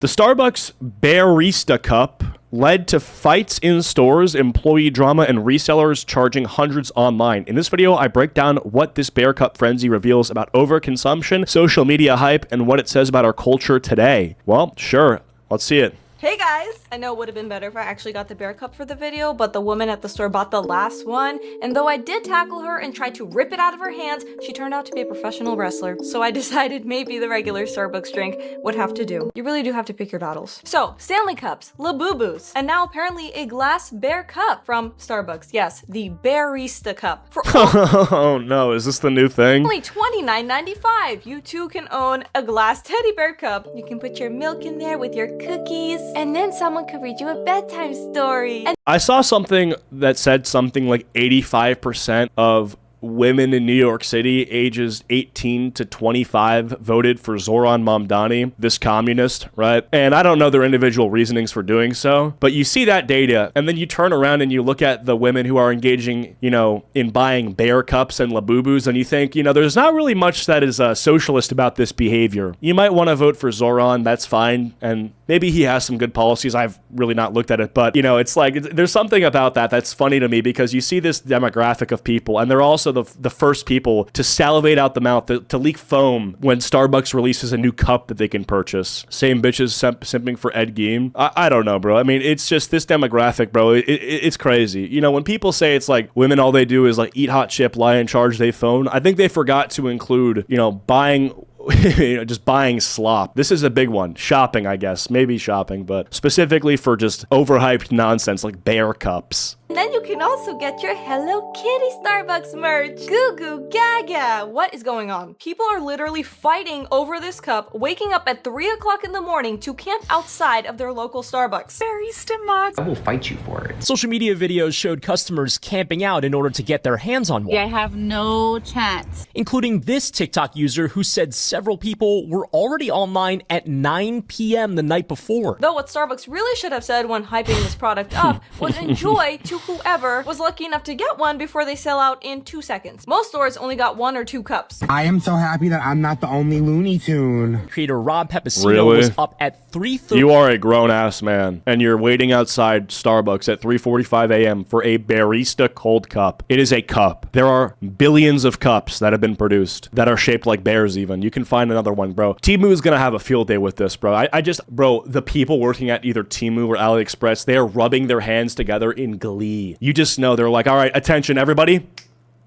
The Starbucks Barista Cup led to fights in stores, employee drama, and resellers charging hundreds online. In this video, I break down what this Bear Cup frenzy reveals about overconsumption, social media hype, and what it says about our culture today. Well, sure, let's see it. Hey guys! I know it would have been better if I actually got the Bear Cup for the video, but the woman at the store bought the last one, and though I did tackle her and tried to rip it out of her hands, she turned out to be a professional wrestler. So I decided maybe the regular Starbucks drink would have to do. You really do have to pick your battles. So, Stanley Cups, Labubu's, and now apparently a glass Bear Cup from Starbucks. Yes, the Barista Cup. For Oh no, is this the new thing? only $29.95. You too can own a glass teddy bear cup. You can put your milk in there with your cookies, and then someone could read you a bedtime story. And I saw something that said something like 85% of women in New York City ages 18 to 25 voted for Zoran Mamdani, this communist, right? And I don't know their individual reasonings for doing so, but you see that data, and then you turn around and you look at the women who are engaging, in buying bear cups and Labubus, and you think, there's not really much that is socialist about this behavior. You might want to vote for Zoran, that's fine, and maybe he has some good policies. I've really not looked at it, but, it's like, there's something about that that's funny to me, because you see this demographic of people, and they're also the first people to salivate out the mouth, to leak foam when Starbucks releases a new cup that they can purchase. Same bitches simping for Ed Gein. I don't know, bro. I mean, it's just this demographic, bro. It's crazy. When people say it's like women, all they do is like eat hot chip, lie and charge they phone, I think they forgot to include, buying just buying slop. This is a big one. Shopping, I guess. Maybe shopping, but specifically for just overhyped nonsense like bear cups. And then you can also get your Hello Kitty Starbucks merch. Goo goo gaga. What is going on? People are literally fighting over this cup, waking up at 3 o'clock in the morning to camp outside of their local Starbucks. Barista mods. I will fight you for it. Social media videos showed customers camping out in order to get their hands on one. I have no chance. Including this TikTok user who said several people were already online at 9 p.m. the night before. Though what Starbucks really should have said when hyping this product up was enjoy to whoever was lucky enough to get one before they sell out in 2 seconds. Most stores only got 1 or 2 cups. I am so happy that I'm not the only Looney Tune. Creator Rob Pepicino Really? was up at 3:30. You are a grown-ass man, and you're waiting outside Starbucks at 3:45 a.m. for a barista cold cup. It is a cup. There are billions of cups that have been produced that are shaped like bears even. You can find another one, bro. Temu is gonna have a field day with this, bro. Bro, the people working at either Temu or AliExpress, they are rubbing their hands together in glee. You just know they're like, all right, attention, everybody.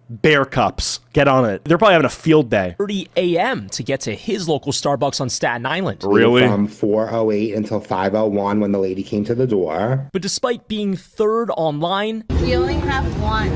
Bear cups. Get on it. They're probably having a field day. 30 a.m. to get to his local Starbucks on Staten Island. Really? From 4:08 until 5:01 when the lady came to the door. But despite being third online, We only have one.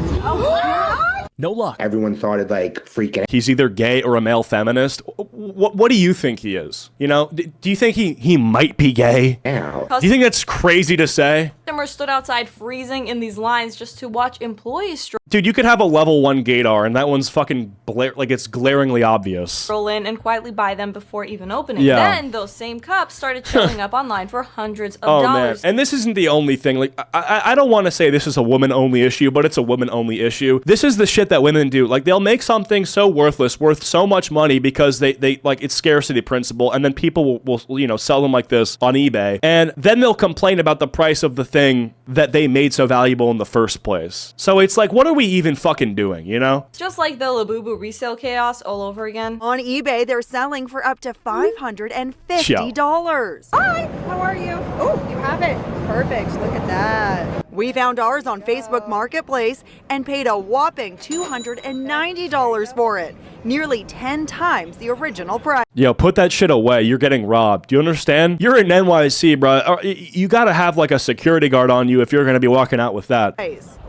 no luck. Everyone started like freaking out. He's either gay or a male feminist. What do you think he is? Do you think he might be gay? Do you think that's crazy to say? Customers stood outside freezing in these lines just to watch employees Dude, you could have a level 1 gaydar, and that one's fucking it's glaringly obvious. roll in and quietly buy them before even opening. Yeah. Then those same cups started showing up online for hundreds of Oh man, dollars. and this isn't the only thing. Like, I don't want to say this is a woman-only issue, but it's a woman-only issue. This is the shit that women do. Like, they'll make something so worthless, worth so much money because they like it's scarcity principle, and then people will sell them like this on eBay, and then they'll complain about the price of the thing that they made so valuable in the first place. So it's like, what are we even fucking doing? It's just like the Labubu resale chaos all over again. On eBay, they're selling for up to $550. Hi, how are you? Oh, you have it. Perfect. Look at that. We found ours on Facebook Marketplace and paid a whopping $290 for it, nearly 10 times the original price. Yo, put that shit away. You're getting robbed. Do you understand? You're in NYC, bro. You gotta have like a security guard on you if you're gonna be walking out with that.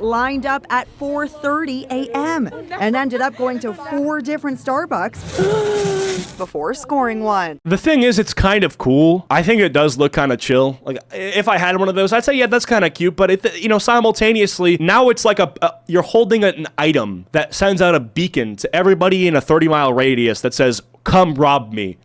Lined up at 4:30 a.m. and ended up going to 4 different Starbucks before scoring one. The thing is, it's kind of cool. I think it does look kind of chill. Like, if I had one of those, I'd say, yeah, that's kind of cute. But simultaneously, now it's like you're holding an item that sends out a beacon to everybody in a 30-mile radius that says, "Come rob me,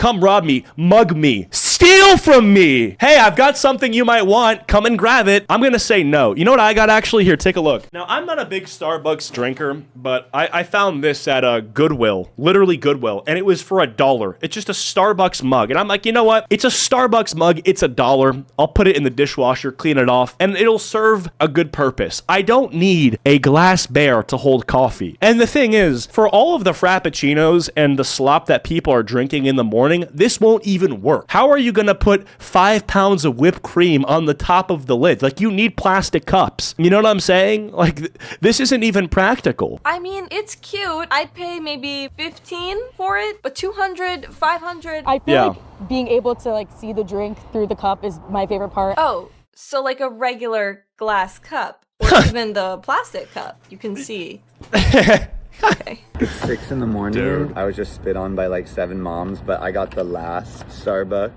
mug me, steal from me. Hey, I've got something you might want. Come and grab it. I'm gonna say no. You know what I got actually? Here, take a look. Now, I'm not a big Starbucks drinker, but I found this at a Goodwill, literally Goodwill, and it was for $1. It's just a Starbucks mug. And I'm like, you know what? It's a Starbucks mug. It's $1. I'll put it in the dishwasher, clean it off, and it'll serve a good purpose. I don't need a glass bear to hold coffee. And the thing is, for all of the frappuccinos and the slop that people are drinking in the morning, this won't even work. How are you gonna put 5 pounds of whipped cream on the top of the lid? Like, you need plastic cups. You know what I'm saying? Like, this isn't even practical. I mean, it's cute. I'd pay maybe 15 for it, but 200, 500. I feel Yeah. like being able to like see the drink through the cup is my favorite part. Oh, so like a regular glass cup or even the plastic cup, you can see. Okay. It's 6 in the morning. Dude. I was just spit on by like 7 moms, but I got the last Starbucks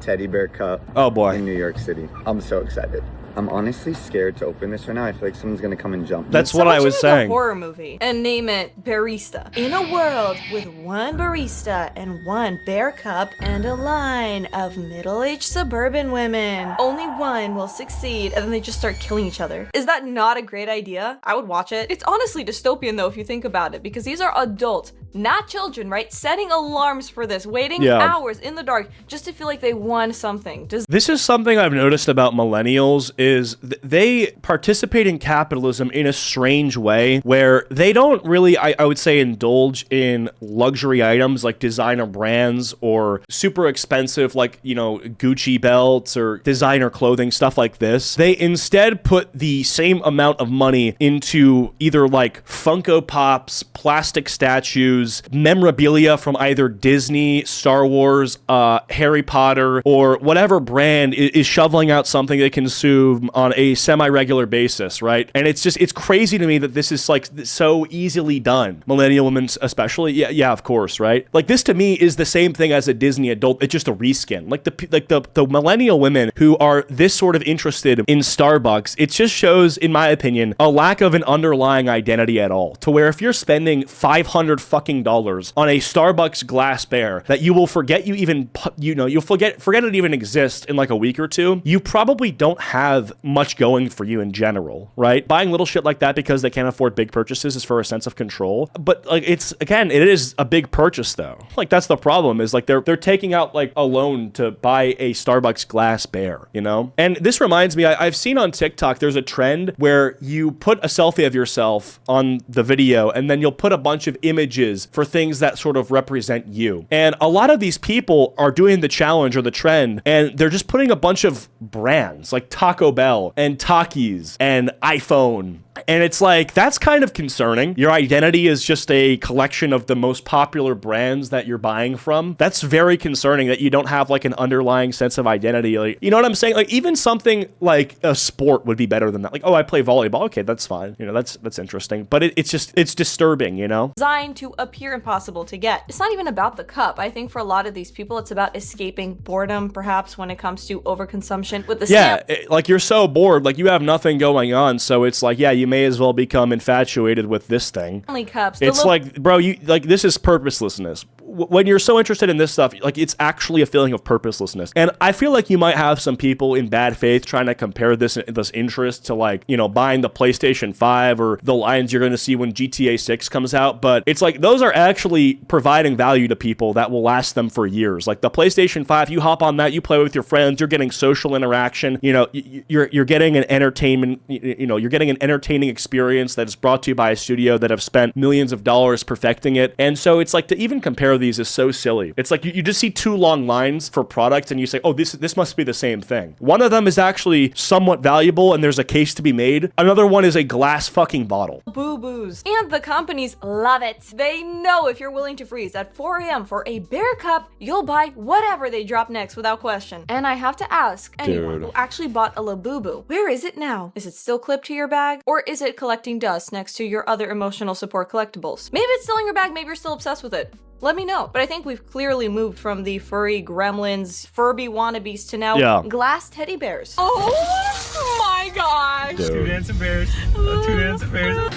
teddy bear cup Oh boy. in New York City. I'm so excited. I'm honestly scared to open this right now. I feel like someone's gonna come and jump me. That's what I was Make saying. a horror movie and name it Barista. In a world with one barista and one bear cup and a line of middle-aged suburban women, only one will succeed, and then they just start killing each other. Is that not a great idea? I would watch it. It's honestly dystopian though if you think about it, because these are adults, not children, right? Setting alarms for this, waiting hours in the dark just to feel like they won something. This is something I've noticed about millennials is they participate in capitalism in a strange way where they don't really, I would say, indulge in luxury items like designer brands or super expensive, like, you know, Gucci belts or designer clothing, stuff like this. They instead put the same amount of money into either like Funko Pops, plastic statues, memorabilia from either Disney, Star Wars, Harry Potter, or whatever brand is shoveling out something they consume on a semi-regular basis, right? And it's crazy to me that this is like so easily done. Millennial women especially, yeah, of course, right? Like, this to me is the same thing as a Disney adult. It's just a reskin. Like the millennial women who are this sort of interested in Starbucks, it just shows, in my opinion, a lack of an underlying identity at all. To where if you're spending $500 fucking dollars on a Starbucks glass bear that you will forget you even, you'll forget it even exists in like a week or two, you probably don't have much going for you in general, right? Buying little shit like that because they can't afford big purchases is for a sense of control. But like, it is a big purchase though. Like, that's the problem, is like they're taking out like a loan to buy a Starbucks glass bear, you know? And this reminds me, I've seen on TikTok, there's a trend where you put a selfie of yourself on the video and then you'll put a bunch of images for things that sort of represent you. And a lot of these people are doing the challenge or the trend, and they're just putting a bunch of brands like Taco Bell and Takis and iPhone. And it's like, that's kind of concerning. Your identity is just a collection of the most popular brands that you're buying from. That's very concerning that you don't have like an underlying sense of identity. Like, you know what I'm saying? Like, even something like a sport would be better than that. Like, oh, I play volleyball. Okay, that's fine. You know, that's interesting. But it's disturbing, you know? Designed to appear impossible to get. It's not even about the cup. I think for a lot of these people, it's about escaping boredom, perhaps, when it comes to overconsumption with the like, you're so bored, like, you have nothing going on, so it's like, yeah, you may as well become infatuated with this thing. Cups. It's like, bro, you like, this is purposelessness. When you're so interested in this stuff, like, it's actually a feeling of purposelessness. And I feel like you might have some people in bad faith trying to compare this interest to, like, you know, buying the PlayStation 5 or the lines you're going to see when GTA 6 comes out. But it's like, those are actually providing value to people that will last them for years. Like, the PlayStation 5, you hop on that, you play with your friends, you're getting social interaction, you know, you're getting an entertainment, you know, you're getting an entertaining experience that is brought to you by a studio that have spent millions of dollars perfecting it. And so it's like, to even compare these is so silly. It's like you just see two long lines for products and you say, oh, this must be the same thing. One of them is actually somewhat valuable and there's a case to be made. Another one is a glass fucking bottle. Boo-boos. And the companies love it. They know if you're willing to freeze at 4 a.m. for a bear cup, you'll buy whatever they drop next without question. And I have to ask anyone who actually bought a Labubu, where is it now? Is it still clipped to your bag? Or is it collecting dust next to your other emotional support collectibles? Maybe it's still in your bag, maybe you're still obsessed with it. Let me know. But I think we've clearly moved from the furry gremlins, Furby wannabes to now glass teddy bears. Oh my gosh. Dude. Two dancing bears. Two dancing bears.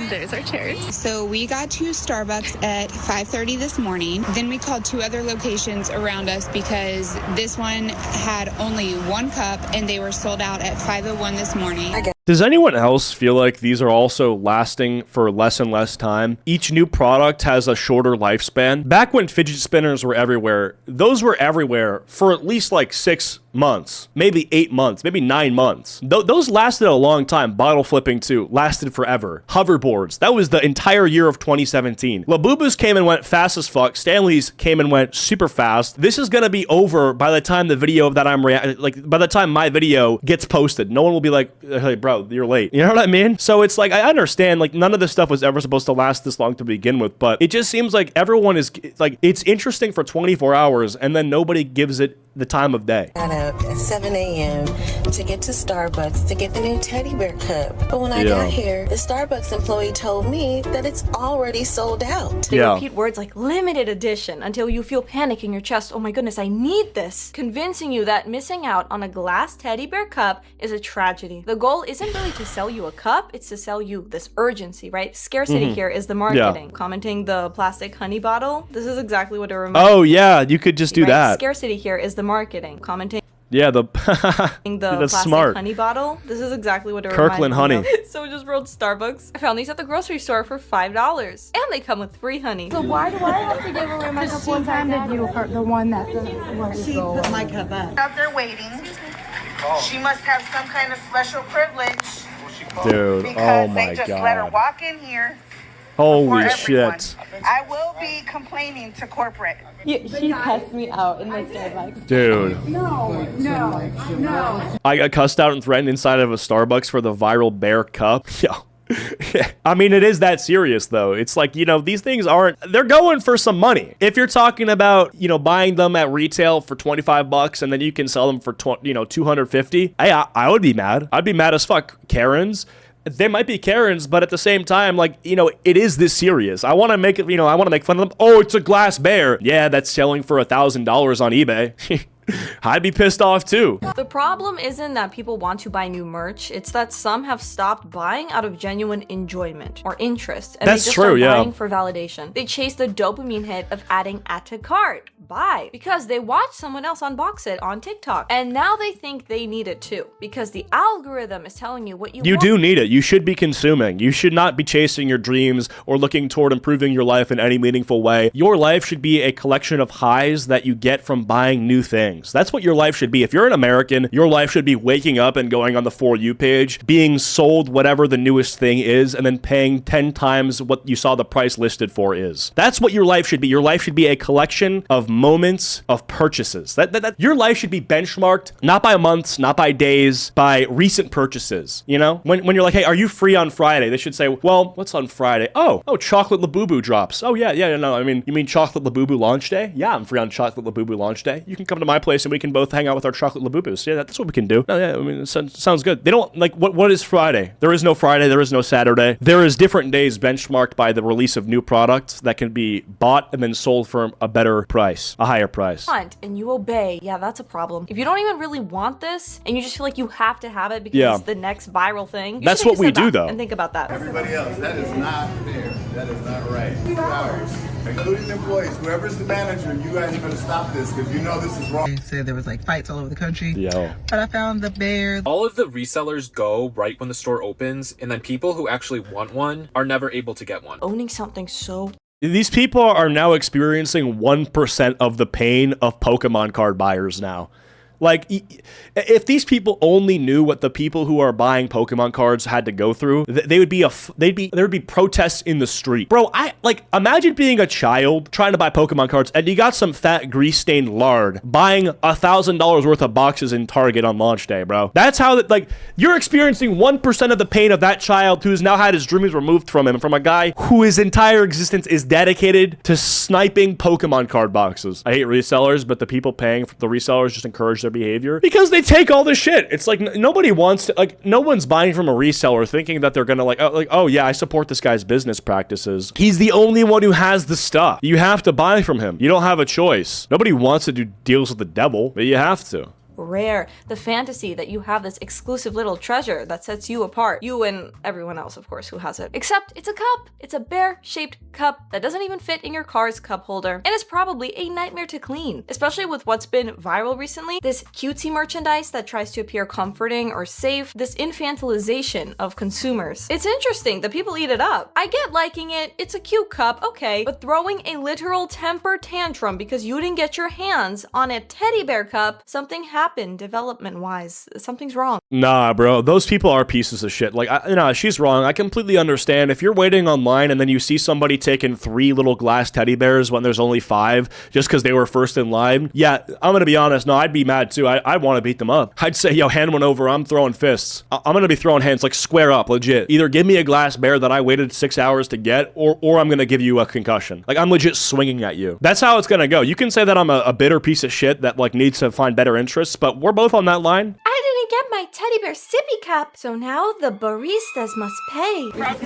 There's our chairs. So we got to Starbucks at 5:30 this morning. Then we called 2 other locations around us because this one had only 1 cup and they were sold out at 5:01 this morning. Does anyone else feel like these are also lasting for less and less time? Each new product has a shorter lifespan. Back when fidget spinners were everywhere, those were everywhere for at least like 6 months, maybe 8 months, maybe 9 months. Those lasted a long time. Bottle flipping too, lasted forever. Hoverboards, that was the entire year of 2017. Labubu's came and went fast as fuck. Stanley's came and went super fast. This is gonna be over by the time the video that I'm by the time my video gets posted. No one will be like, hey bro, you're late. You know what I mean? So it's like, I understand like none of this stuff was ever supposed to last this long to begin with, but it just seems like everyone is like, it's interesting for 24 hours and then nobody gives it the time of day. Got up at 7 a.m. to get to Starbucks to get the new teddy bear cup. But when I got here, the Starbucks employee told me that it's already sold out. They repeat words like limited edition until you feel panic in your chest. Oh my goodness, I need this. Convincing you that missing out on a glass teddy bear cup is a tragedy. The goal isn't really to sell you a cup, it's to sell you this urgency, right? Scarcity here is the marketing. Commenting the plastic honey bottle, this is exactly what it reminds me. Oh yeah, you could just do that. Scarcity here is the marketing. Commenting the plastic smart honey bottle, this is exactly what it Kirkland honey. reminds me of. So I just wrote Starbucks. I found these at the grocery store for $5 and they come with free honey. So why do I have to give away my cup one time to you, the one that She put my cup up. Out there waiting. She must have some kind of special privilege. Dude, oh my they just let her walk in here. Holy shit. I will be complaining to corporate. She cussed me out in the Starbucks. Dude. No. I got cussed out and threatened inside of a Starbucks for the viral bear cup. Yo. I mean, it is that serious though. It's like, you know, these things they're going for some money. If you're talking about, you know, buying them at retail for $25 and then you can sell them for $250, I would be mad. I'd be mad as fuck. Karens, they might be Karens, but at the same time, like, you know, it is this serious. I want to make it, you know, I want to make fun of them. Oh, it's a glass bear. Yeah, that's selling for $1,000 on eBay. I'd be pissed off too. The problem isn't that people want to buy new merch, it's that some have stopped buying out of genuine enjoyment or interest, and That's they just true, start buying for validation. They chase the dopamine hit of adding add to cart, buy, because they watched someone else unbox it on TikTok, and now they think they need it too, because the algorithm is telling you what you want. You do need it. You should be consuming. You should not be chasing your dreams or looking toward improving your life in any meaningful way. Your life should be a collection of highs that you get from buying new things. That's what your life should be. If you're an American, your life should be waking up and going on the For You page, being sold whatever the newest thing is, and then paying 10 times what you saw the price listed for is. That's what your life should be. Your life should be a collection of moments of purchases. Your life should be benchmarked, not by months, not by days, by recent purchases. You know? When you're like, hey, are you free on Friday? They should say, well, what's on Friday? Oh, chocolate Labubu drops. Oh, yeah, no, I mean, you mean chocolate Labubu launch day? Yeah, I'm free on chocolate Labubu launch day. You can come to my place and we can both hang out with our chocolate Labubus. Yeah, that's what we can do. No, yeah, I mean, it sounds good. They don't, like, what is Friday? There is no Friday. There is no Saturday. There is different days benchmarked by the release of new products that can be bought and then sold for a better price, a higher price. And you obey, yeah, that's a problem. If you don't even really want this and you just feel like you have to have it because it's the next viral thing, that's what we do though. And think about that. Everybody else, that is not fair. That is not right. 2 hours, including employees, whoever's the manager, you guys better stop this because you know this is wrong. They said there was like fights all over the country. Yo. But I found the bear. All of the resellers go right when the store opens, and then people who actually want one are never able to get one. Owning something so... These people are now experiencing 1% of the pain of Pokemon card buyers now. Like, if these people only knew what the people who are buying Pokemon cards had to go through, there would be protests in the street. Bro, imagine being a child trying to buy Pokemon cards and you got some fat grease-stained lard buying $1,000 worth of boxes in Target on launch day, bro. That's how, you're experiencing 1% of the pain of that child who's now had his dreams removed from him, from a guy who his entire existence is dedicated to sniping Pokemon card boxes. I hate resellers, but the people paying for the resellers just encourage their behavior because they take all this shit. It's like nobody wants to, no one's buying from a reseller thinking that they're gonna oh yeah, I support this guy's business practices. He's the only one who has the stuff. You have to buy from him. You don't have a choice. Nobody wants to do deals with the devil, but you have to. rare. The fantasy that you have this exclusive little treasure that sets you apart. You and everyone else, of course, who has it. Except it's a cup. It's a bear-shaped cup that doesn't even fit in your car's cup holder. And it's probably a nightmare to clean, especially with what's been viral recently. This cutesy merchandise that tries to appear comforting or safe. This infantilization of consumers. It's interesting that people eat it up. I get liking it. It's a cute cup, okay. But throwing a literal temper tantrum because you didn't get your hands on a teddy bear cup, something happened development-wise. Something's wrong. Nah, bro. Those people are pieces of shit. Like, she's wrong. I completely understand. If you're waiting online and then you see somebody taking 3 little glass teddy bears when there's only 5 just because they were first in line, yeah, I'm gonna be honest. No, I'd be mad too. I'd want to beat them up. I'd say, yo, hand one over. I'm throwing fists. I'm gonna be throwing hands, like square up, legit. Either give me a glass bear that I waited 6 hours to get, or I'm gonna give you a concussion. Like, I'm legit swinging at you. That's how it's gonna go. You can say that I'm a bitter piece of shit that like needs to find better interests, but we're both on that line. I didn't get my teddy bear sippy cup, so now the baristas must pay. Alright,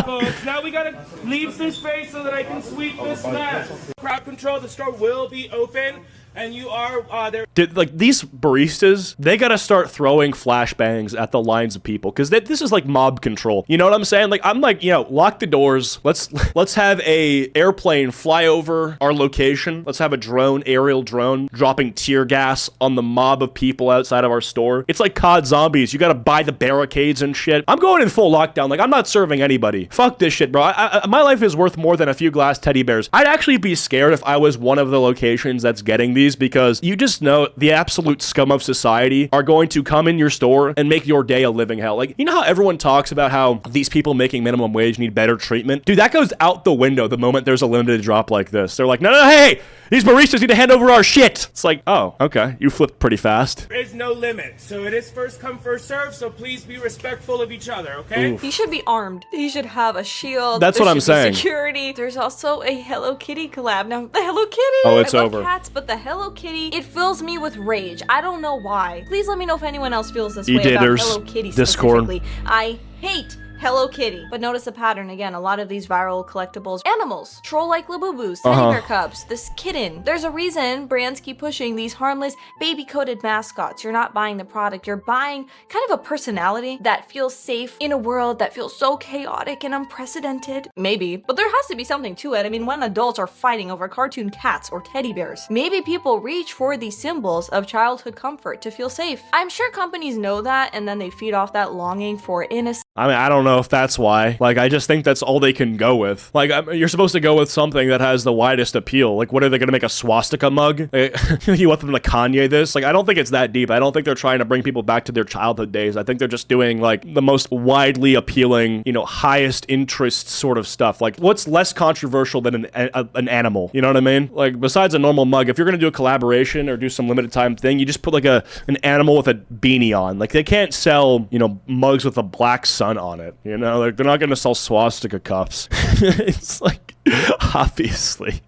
folks, now we gotta leave some space so that I can sweep this mess. Crowd control, the store will be open, and you are there. Dude, like, these baristas, they gotta start throwing flashbangs at the lines of people, because this is like mob control. You know what I'm saying? Like, I'm like, lock the doors. Let's have a airplane fly over our location. Let's have a aerial drone, dropping tear gas on the mob of people outside of our store. It's like COD Zombies. You gotta buy the barricades and shit. I'm going in full lockdown. Like, I'm not serving anybody. Fuck this shit, bro. My life is worth more than a few glass teddy bears. I'd actually be scared if I was one of the locations that's getting these, because you just know the absolute scum of society are going to come in your store and make your day a living hell. Like, you know how everyone talks about how these people making minimum wage need better treatment? Dude, that goes out the window the moment there's a limited drop like this. They're like, no, hey, these baristas need to hand over our shit. It's like, oh, okay. You flipped pretty fast. There is no limit, so it is first come, first serve, so please be respectful of each other, okay? Oof. He should be armed. He should have a shield. That's what I'm saying. Security. There's also a Hello Kitty collab. Now, the Hello Kitty. Oh, it's I love over. Cats, but the Hello Kitty, it fills me with rage. I don't know why. Please let me know if anyone else feels this way about Hello Kitty Discord. specifically. I hate Hello Kitty. But notice the pattern again. A lot of these viral collectibles. Animals. Troll-like Labubus. Teddy bear cups. This kitten. There's a reason brands keep pushing these harmless, baby-coated mascots. You're not buying the product. You're buying kind of a personality that feels safe in a world that feels so chaotic and unprecedented. Maybe. But there has to be something to it. I mean, when adults are fighting over cartoon cats or teddy bears, maybe people reach for these symbols of childhood comfort to feel safe. I'm sure companies know that, and then they feed off that longing for innocence. I mean, I don't know if that's why. Like, I just think that's all they can go with. Like, you're supposed to go with something that has the widest appeal. Like, what are they gonna make, a swastika mug? You want them to Kanye this? Like, I don't think it's that deep. I don't think they're trying to bring people back to their childhood days. I think they're just doing, like, the most widely appealing, highest interest sort of stuff. Like, what's less controversial than an animal? You know what I mean? Like, besides a normal mug, if you're gonna do a collaboration or do some limited time thing, you just put, like, an animal with a beanie on. Like, they can't sell, mugs with a black sun on it. Like, they're not gonna sell swastika cups. It's like, obviously.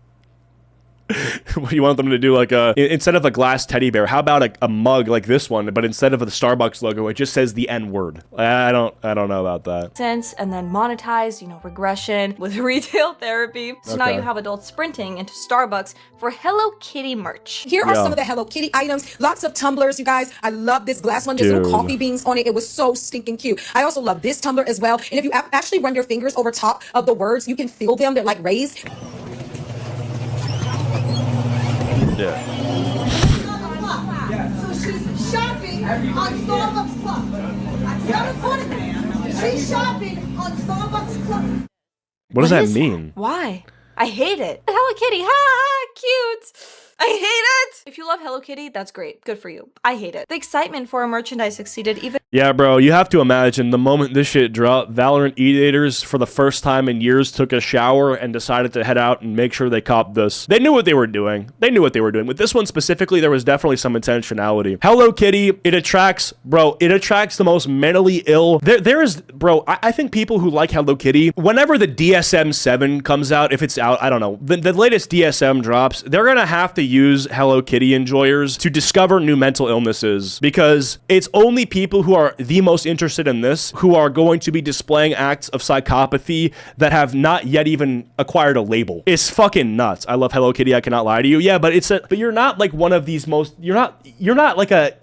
You want them to do, like, instead of a glass teddy bear, how about a mug like this one, but instead of the Starbucks logo, it just says the N-word. I don't know about that. And then monetize, regression with retail therapy. So now you have adults sprinting into Starbucks for Hello Kitty merch. Here are some of the Hello Kitty items. Lots of tumblers, you guys. I love this glass one. Just little coffee beans on it. It was so stinking cute. I also love this tumbler as well. And if you actually run your fingers over top of the words, you can feel them. They're like raised. So she's shopping on Starbucks Club. She's shopping on Starbucks Club. What does that mean? Why? I hate it. Hello Kitty, ha, cute. I hate it. If you love Hello Kitty, that's great. Good for you. I hate it. The excitement for a merchandise exceeded even. Yeah, bro, you have to imagine the moment this shit dropped, Valorant eaters for the first time in years took a shower and decided to head out and make sure they copped this. They knew what they were doing. With this one specifically, there was definitely some intentionality. Hello Kitty, it attracts the most mentally ill. I think people who like Hello Kitty, whenever the DSM-7 comes out, if it's out, I don't know, the latest DSM drops, they're gonna have to use Hello Kitty enjoyers to discover new mental illnesses, because it's only people who are the most interested in this who are going to be displaying acts of psychopathy that have not yet even acquired a label. It's fucking nuts. I love Hello Kitty, I cannot lie to you. Yeah, but you're not like one of these you're not like a,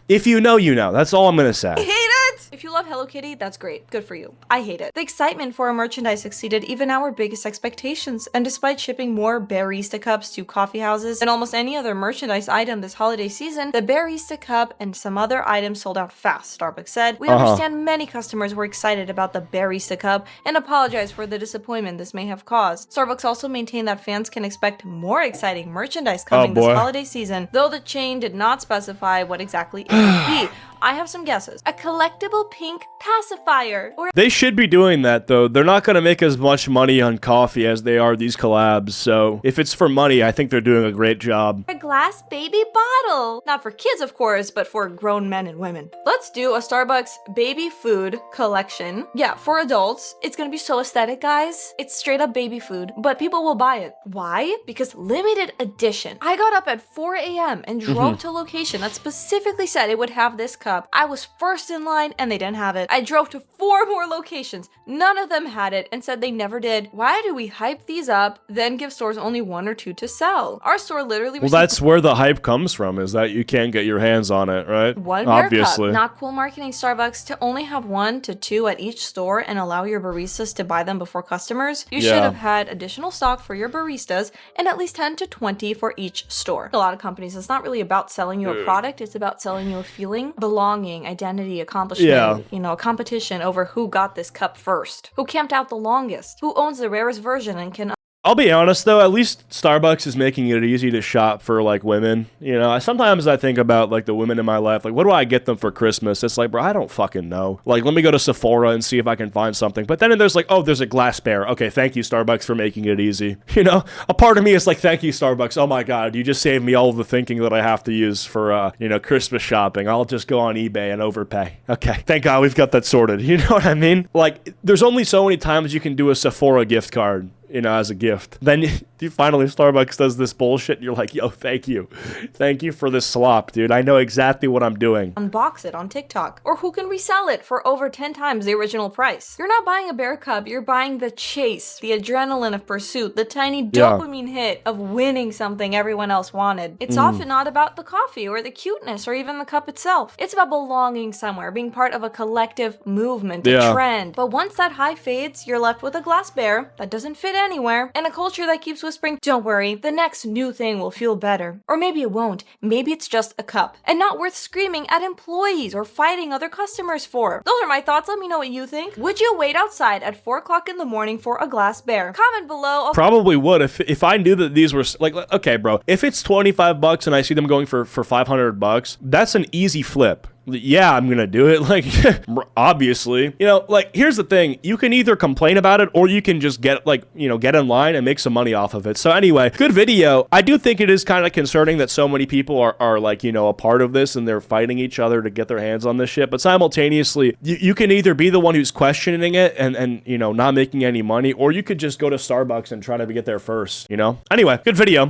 if you know, you know. That's all I'm gonna say. I hate it! If you love Hello Kitty, that's great. Good for you. I hate it. The excitement for our merchandise exceeded even our biggest expectations, and despite shipping more barista cups to coffee houses than almost any other merchandise item this holiday season, the barista cup and some other items sold out fast, Starbucks said. We understand many customers were excited about the barista cup and apologize for the disappointment this may have caused. Starbucks also maintained that fans can expect more exciting merchandise coming this holiday season, though the chain did not specify what exactly it would be. I have some guesses. A collectible pink pacifier. Or they should be doing that, though. They're not going to make as much money on coffee as they are these collabs, so if it's for money, I think they're doing a great job. a glass baby bottle. Not for kids, of course, but for grown men and women. Let's do a Starbucks baby food collection. Yeah, for adults. It's gonna be so aesthetic, guys. It's straight up baby food, but people will buy it. Why? Because limited edition. I got up at 4 a.m. and drove to a location that specifically said it would have this cup. I was first in line and they didn't have it. I drove to 4 more locations. None of them had it and said they never did. Why do we hype these up, then give stores only 1 or 2 to sell? Our store literally Well, that's where the hype comes from, is that you can't get your hands on it, right? one beer cup. Not cool marketing, Starbucks, to only have 1 to 2 at each store and allow your baristas to buy them before customers. You should have had additional stock for your baristas and at least 10 to 20 for each store. A lot of companies, it's not really about selling you a product, it's about selling you a feeling, belonging, identity, accomplishment, you know, a competition over who got this cup first, who camped out the longest, who owns the rarest version and can I'll be honest though, at least Starbucks is making it easy to shop for like women. You know, sometimes I think about like the women in my life, like what do I get them for Christmas? It's like, bro, I don't fucking know. Like, let me go to Sephora and see if I can find something. But then there's like, oh, there's a glass bear. Okay, thank you Starbucks for making it easy. You know, a part of me is like, thank you Starbucks. Oh my God, you just saved me all of the thinking that I have to use for, you know, Christmas shopping. I'll just go on eBay and overpay. Okay, thank God we've got that sorted. You know what I mean? Like, there's only so many times you can do a Sephora gift card, you know, as a gift. Then you finally Starbucks does this bullshit and you're like, yo, thank you. Thank you for this slop, dude. I know exactly what I'm doing. unbox it on TikTok, or who can resell it for over 10 times the original price. You're not buying a bear cup, you're buying the chase, the adrenaline of pursuit, the tiny dopamine hit of winning something everyone else wanted. It's often not about the coffee or the cuteness or even the cup itself. It's about belonging somewhere, being part of a collective movement, a trend. But once that high fades, you're left with a glass bear that doesn't fit anywhere, and a culture that keeps whispering, don't worry, the next new thing will feel better. Or maybe it won't. Maybe it's just a cup, and not worth screaming at employees or fighting other customers for. Those are my thoughts. Let me know what you think. Would you wait outside at 4 o'clock in the morning for a glass bear? Comment below. Probably would if I knew that these were like, okay, bro, if it's $25 and I see them going for $500, that's an easy flip. Yeah, I'm gonna do it. Like, obviously, you know, like, here's the thing. You can either complain about it or you can just get, like, you know, get in line and make some money off of it. So anyway, good video. I do think it is kind of concerning that so many people are like, you know, a part of this and they're fighting each other to get their hands on this shit. But simultaneously, you can either be the one who's questioning it and, you know, not making any money, or you could just go to Starbucks and try to get there first, you know? Anyway, good video.